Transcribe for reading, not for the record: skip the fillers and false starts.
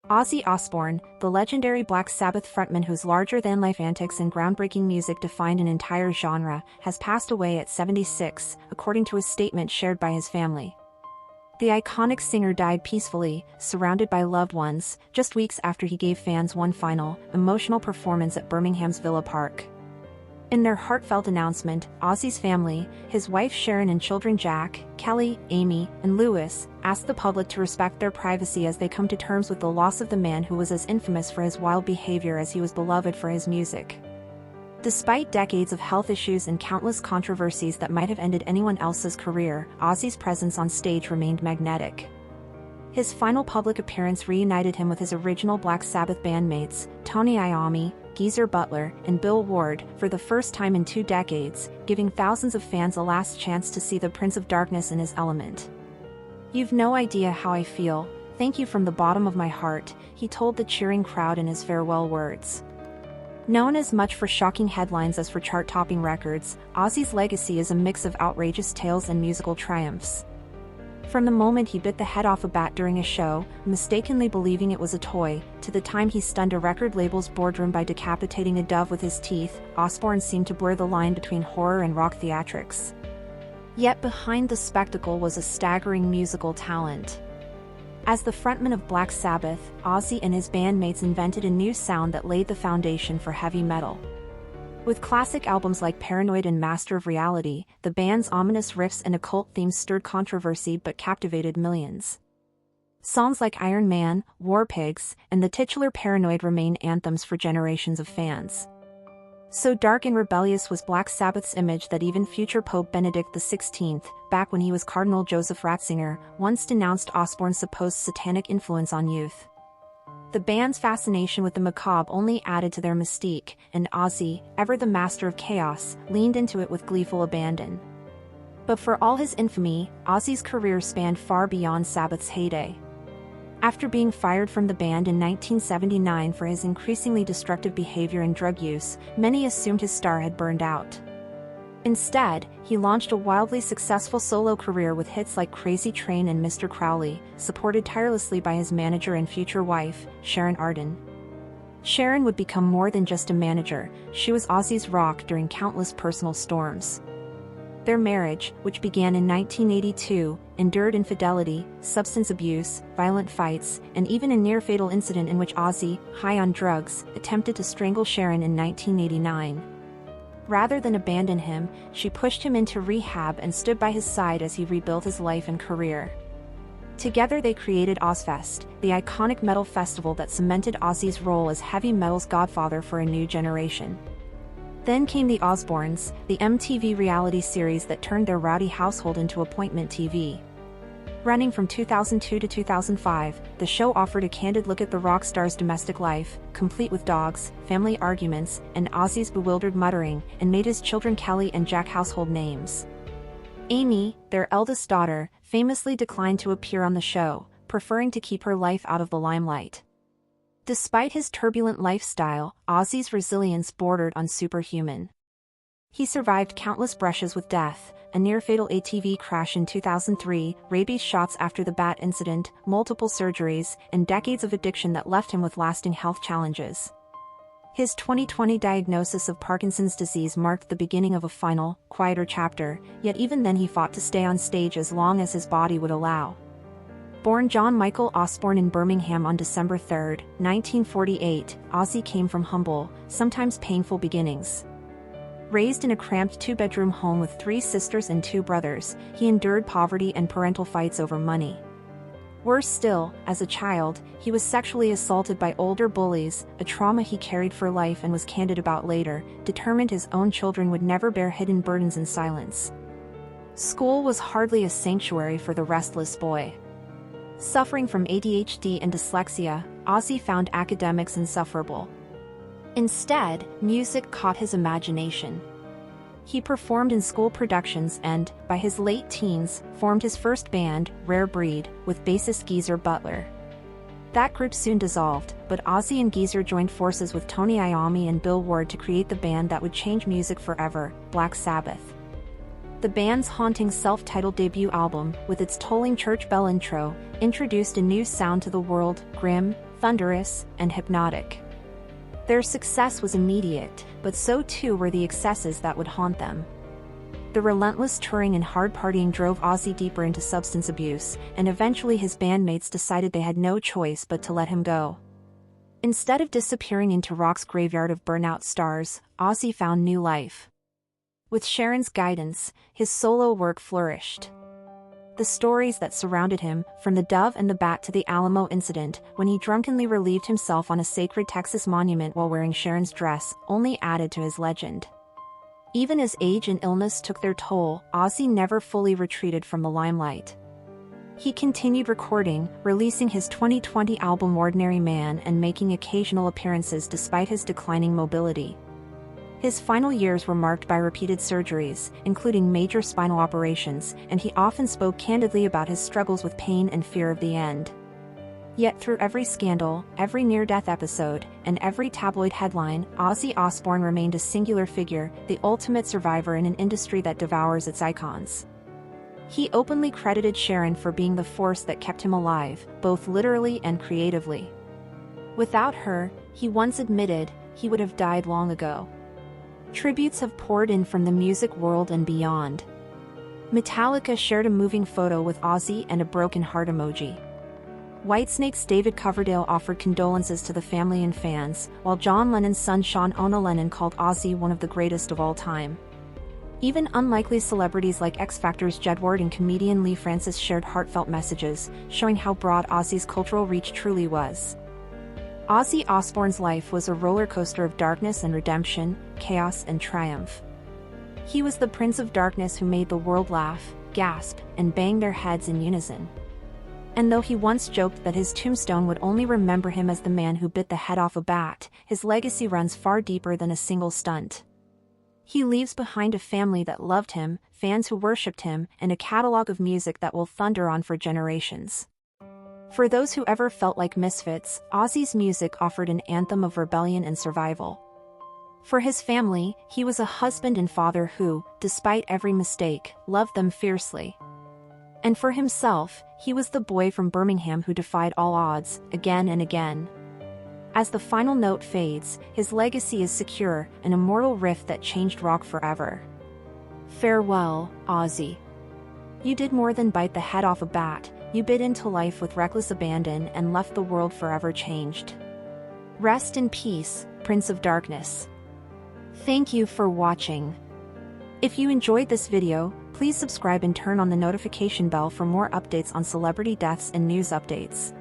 Ozzy Osbourne, the legendary Black Sabbath frontman whose larger-than-life antics and groundbreaking music defined an entire genre, has passed away at 76, according to a statement shared by his family. The iconic singer died peacefully, surrounded by loved ones, just weeks after he gave fans one final, emotional performance at Birmingham's Villa Park. In their heartfelt announcement, Ozzy's family, his wife Sharon and children Jack, Kelly, Amy, and Lewis, asked the public to respect their privacy as they come to terms with the loss of the man who was as infamous for his wild behavior as he was beloved for his music. Despite decades of health issues and countless controversies that might have ended anyone else's career, Ozzy's presence on stage remained magnetic. His final public appearance reunited him with his original Black Sabbath bandmates, Tony Iommi, Geezer Butler, and Bill Ward, for the first time in 2 decades, giving thousands of fans a last chance to see the Prince of Darkness in his element. "You've no idea how I feel, thank you from the bottom of my heart," he told the cheering crowd in his farewell words. Known as much for shocking headlines as for chart-topping records, Ozzy's legacy is a mix of outrageous tales and musical triumphs. From the moment he bit the head off a bat during a show, mistakenly believing it was a toy, to the time he stunned a record label's boardroom by decapitating a dove with his teeth, Osbourne seemed to blur the line between horror and rock theatrics. Yet behind the spectacle was a staggering musical talent. As the frontman of Black Sabbath, Ozzy and his bandmates invented a new sound that laid the foundation for heavy metal. With classic albums like Paranoid and Master of Reality, the band's ominous riffs and occult themes stirred controversy but captivated millions. Songs like Iron Man, War Pigs, and the titular Paranoid remain anthems for generations of fans. So dark and rebellious was Black Sabbath's image that even future Pope Benedict XVI, back when he was Cardinal Joseph Ratzinger, once denounced Osbourne's supposed satanic influence on youth. The band's fascination with the macabre only added to their mystique, and Ozzy, ever the master of chaos, leaned into it with gleeful abandon. But for all his infamy, Ozzy's career spanned far beyond Sabbath's heyday. After being fired from the band in 1979 for his increasingly destructive behavior and drug use, many assumed his star had burned out. Instead, he launched a wildly successful solo career with hits like Crazy Train and Mr. Crowley, supported tirelessly by his manager and future wife, Sharon Arden. Sharon would become more than just a manager, she was Ozzy's rock during countless personal storms. Their marriage, which began in 1982, endured infidelity, substance abuse, violent fights, and even a near-fatal incident in which Ozzy, high on drugs, attempted to strangle Sharon in 1989. Rather than abandon him, she pushed him into rehab and stood by his side as he rebuilt his life and career. Together they created Ozzfest, the iconic metal festival that cemented Ozzy's role as heavy metal's godfather for a new generation. Then came The Osbournes, the MTV reality series that turned their rowdy household into appointment TV. Running from 2002 to 2005, the show offered a candid look at the rock star's domestic life, complete with dogs, family arguments, and Ozzy's bewildered muttering, and made his children Kelly and Jack household names. Amy, their eldest daughter, famously declined to appear on the show, preferring to keep her life out of the limelight. Despite his turbulent lifestyle, Ozzy's resilience bordered on superhuman. He survived countless brushes with death, a near-fatal ATV crash in 2003, rabies shots after the bat incident, multiple surgeries, and decades of addiction that left him with lasting health challenges. His 2020 diagnosis of Parkinson's disease marked the beginning of a final, quieter chapter, yet even then he fought to stay on stage as long as his body would allow. Born John Michael Osbourne in Birmingham on December 3, 1948, Ozzy came from humble, sometimes painful beginnings. Raised in a cramped 2-bedroom home with 3 sisters and 2 brothers, he endured poverty and parental fights over money. Worse still, as a child, he was sexually assaulted by older bullies, a trauma he carried for life and was candid about later, determined his own children would never bear hidden burdens in silence. School was hardly a sanctuary for the restless boy. Suffering from ADHD and dyslexia, Ozzy found academics insufferable. Instead, music caught his imagination. He performed in school productions and, by his late teens, formed his first band, Rare Breed, with bassist Geezer Butler. That group soon dissolved, but Ozzy and Geezer joined forces with Tony Iommi and Bill Ward to create the band that would change music forever, Black Sabbath. The band's haunting self-titled debut album, with its tolling church bell intro, introduced a new sound to the world, grim, thunderous, and hypnotic. Their success was immediate, but so too were the excesses that would haunt them. The relentless touring and hard partying drove Ozzy deeper into substance abuse, and eventually his bandmates decided they had no choice but to let him go. Instead of disappearing into rock's graveyard of burnout stars, Ozzy found new life. With Sharon's guidance, his solo work flourished. The stories that surrounded him, from the Dove and the Bat to the Alamo incident, when he drunkenly relieved himself on a sacred Texas monument while wearing Sharon's dress, only added to his legend. Even as age and illness took their toll, Ozzy never fully retreated from the limelight. He continued recording, releasing his 2020 album Ordinary Man and making occasional appearances despite his declining mobility. His final years were marked by repeated surgeries, including major spinal operations, and he often spoke candidly about his struggles with pain and fear of the end. Yet through every scandal, every near-death episode, and every tabloid headline, Ozzy Osbourne remained a singular figure, the ultimate survivor in an industry that devours its icons. He openly credited Sharon for being the force that kept him alive, both literally and creatively. Without her, he once admitted, he would have died long ago. Tributes have poured in from the music world and beyond. Metallica shared a moving photo with Ozzy and a broken heart emoji. Whitesnake's David Coverdale offered condolences to the family and fans, while John Lennon's son Sean Lennon called Ozzy one of the greatest of all time. Even unlikely celebrities like X Factor's Jed Ward and comedian Lee Francis shared heartfelt messages, showing how broad Ozzy's cultural reach truly was. Ozzy Osbourne's life was a roller coaster of darkness and redemption, chaos and triumph. He was the Prince of Darkness who made the world laugh, gasp, and bang their heads in unison. And though he once joked that his tombstone would only remember him as the man who bit the head off a bat, his legacy runs far deeper than a single stunt. He leaves behind a family that loved him, fans who worshipped him, and a catalog of music that will thunder on for generations. For those who ever felt like misfits, Ozzy's music offered an anthem of rebellion and survival. For his family, he was a husband and father who, despite every mistake, loved them fiercely. And for himself, he was the boy from Birmingham who defied all odds, again and again. As the final note fades, his legacy is secure, an immortal riff that changed rock forever. Farewell, Ozzy. You did more than bite the head off a bat, you bit into life with reckless abandon and left the world forever changed. Rest in peace, Prince of Darkness. Thank you for watching. If you enjoyed this video, please subscribe and turn on the notification bell for more updates on celebrity deaths and news updates.